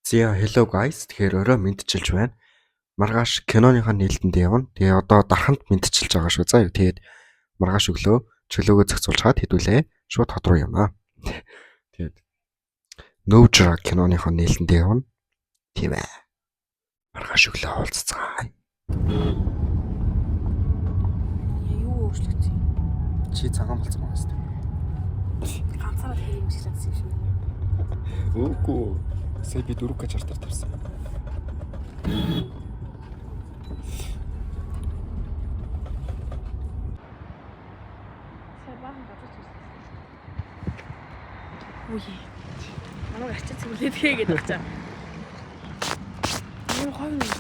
Зя hello guys. Тэгэхээр өрөө мэдчилж байна. Маргааш киноныхаа нээлтэнд явна. Тэгээ одоо дарханд мэдчилж байгаа шүү. За тэгээд маргааш өглөө чөлөөгөө зохицуулж хаад хэдүүлээ. Шууд хот руу явнаа. Тэгээд Нөвжра киноныхаа нээлтэнд явна. Тийм ээ. Маргааш өглөө уулзцгаая. Юу өөрчлөгдсөн юм? Чи цагаан болсон байгаа юм. Ганцаараа хэрэг юм шиг санагдсан юм шиг. Үгүй. Сая би 4 гэж хартар тавьсан. Сая баахан газар зүссэн. Үгүй. Намайг ачиж цэвэрлээд тэгээд очаа. Юу хойно юм.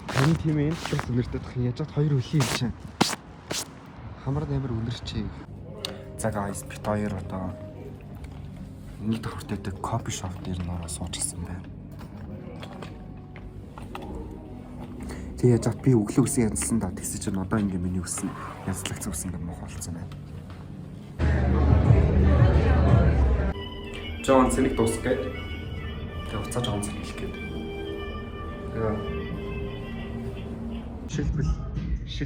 Хэн тийм ээ ч үнэртэй тах яаж хад хоёр өлийн юм чинь. Хамар амар үнэрчээ. За guys бит хоёр одоо нэг давхартай кофе шоп дээр нөрөө суучихсан байна. Тэгээ яаж би өглөө үсэн янзсан да тэгсэн чинь одоо ингээ миний үсэн янзлагцсан үсэн ингээ мох болсон байна. Жон цэник дуусгаад тэгээ уцаа жон цэник хэлэх гээд. Тэгээ шилбэл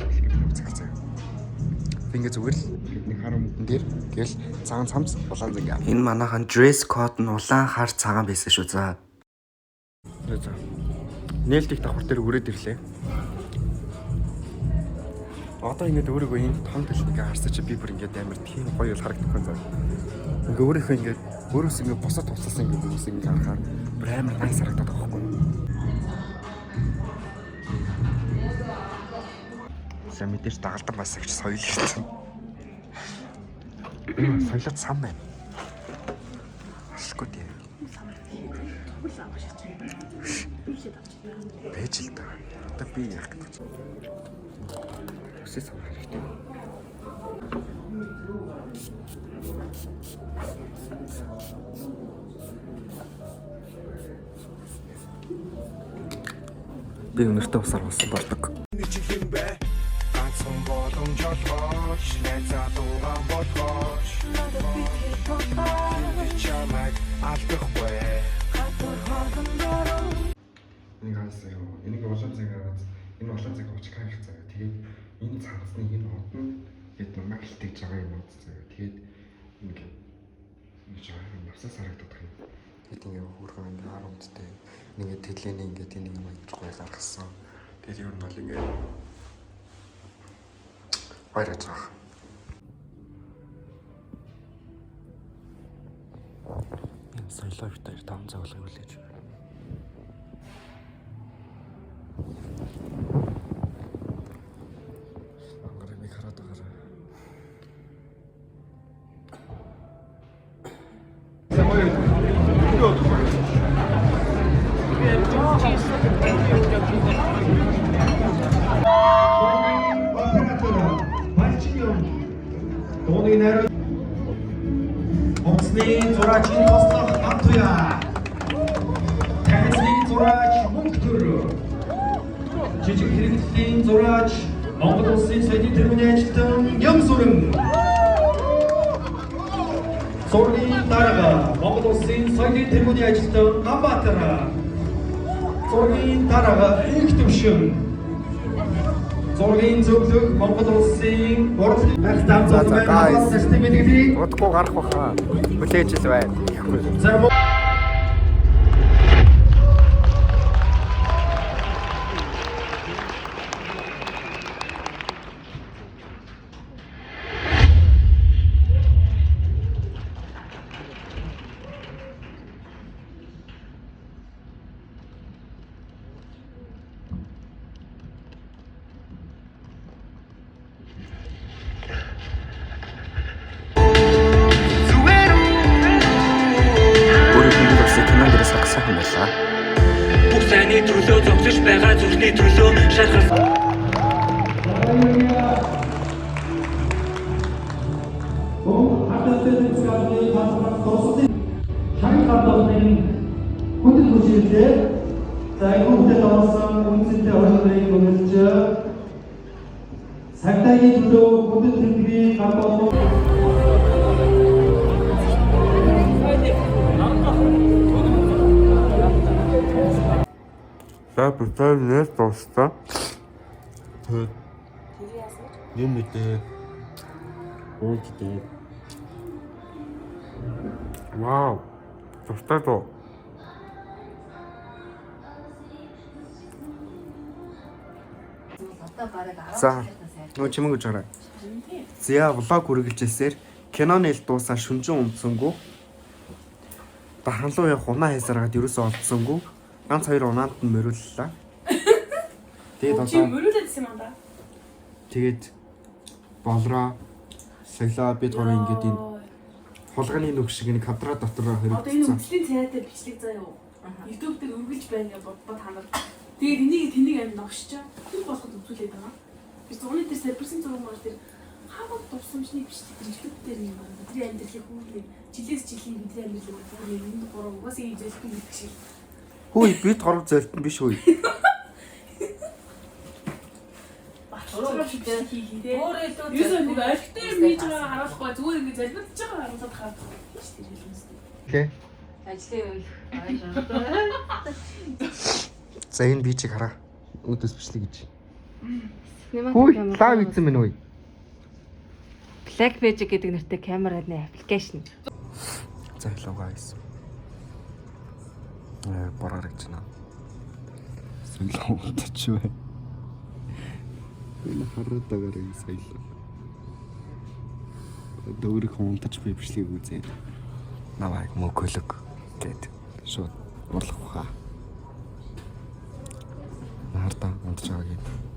гэдэг нь үзэх заяа. Ингээ зүгээр л бидний харам мөнгөн дээр гэл цагаан цамц улаан зингээ. Энэ манайхан dress code нь улаан хар цагаан байсан шүү. За. Нээлтийг давхар дээр өрөөд ирлээ. Одоо ингээд өөрийгөө энэ том тал ингээ харсаа чи би бүр ингээд амар тийм гоё харагдах юм байна. Ингээ өөрийнхөө ингээд өөрөөс ингээ босоод тусласан ингээ хүмүүс ингээ харахаар бүр амар nice харагдаад байгаа байхгүй юу? За мэдээж дагалдан бас их соёл гэсэн. Соёлот сан байна. Ашгүй тийм. Бэж л та. Одоо би яах гэж. Үсээс авах хэрэгтэй. Би өнөртөө усаар болсон болдог. Энийг хаасаа юу? Энийг улаан цаг аваад энэ улаан цаг авч кайф цагаа. Тэгээд энэ цанцны энэ хот нь гээд нэмэр хилтэж байгаа юм уу цагаа. Тэгээд ингээд жаахан насаас харагдах юм. Тэгээд ингээ хөөрхөн ингээ харамттай. Ингээ тэлэний ингээ энийг мэдчихгүй гаргасан. Тэгээд юу нь бол ингээ баярж байгаа. Энэ соёлоо битээр 5 цаг болгоо хүлээж байна. Ангарыг хараад байгаа. Дууны найрал Онцны зураачны бослох Антуя Танцны зураач Мөнхтөр Жижиг хэрэгтлийн зураач Монгол Улсын соёлын тэргүүний ажилтан Ямсүрэн Зургийн дарга Монгол Улсын соёлын тэргүүний ажилтан Ганбаатар Зургийн дарга Их төвшин Зургийн зөвлөх Монгол Улсын урлагийн хайртай зургийн систем мэдгэлийг Удахгүй гарах баха. Хүлээж л байна. Бүх сайнны төлөө зогсож байгаа зүрхний төлөө шалгах. хүндэт хүчилтэй за хүмүүст орсон үнцэнтэй орныг үнэлж цагтаагийн төлөө хүндэт төлбөрийг гаргуулсан За битээ нэр дуустаа. Тэр яасан? Юм мэдээ. Өөдөө. Вау. Тустай тоо. За. Нөө чимэг гэж хараа. Зя влог үргэлжилсээр киноны ил дуусаа шүнжин унтсангүй. Дархан руу явах унаа хайсараад ерөөсөө олдсонгүй. Ганц 2 унаанд нь мөрүүллээ. Тэгээд Чи одоо мөрүүлээдсэн юм да. тэгээд болроо саглаа бид гурав ингээд энэ хулганы нүг шиг нэг кадра дотор Одоо энэ хэрэгцсэн. үслийн царайтай бичлэг заяа юу? YouTube дээр үргэлж байна гэж бодбод ханаад. Тэгээд энийг амин новшчаа. Тэр болоход үзүүлээд байгаа. Би зуны дээр сарбирсан зураг мөр дээр хаваад дурсамжны бичлэг YouTube дээр юм байна. Бидний амьдралын хүүхний жилээс жилийн бидний амьдралын хүүхний энэ гурав угаасаа ийжэлгүй гэдэг шиг. Хөөе бид гурав зөлтөн биш үү? Өөрөө хийхээ. Өөрөө илүү Юусе нэг архитектор хийж байгаа харуулахгүй зүгээр ингэ залбирч байгаа харуулаад хаад байна шүү дээ хэлмэстэй. Окей. ажлын үйл За энэ би чиг хараа. Өдөөс бичлэг гэж. Хөөе лав ийдсэн мэн үү? Black Magic гэдэг нэртэй камераны аппликейшн. За hello guys. Бороор гэж байна. Сэлгэн утач бай. Энэ хараад байгаа юм сая. Дөөрөх унтаж би бичлэг үзээ. Наваа мөкөлөг гэд шууд урлах хаа. Наартаа унтаж байгаа гэдэг.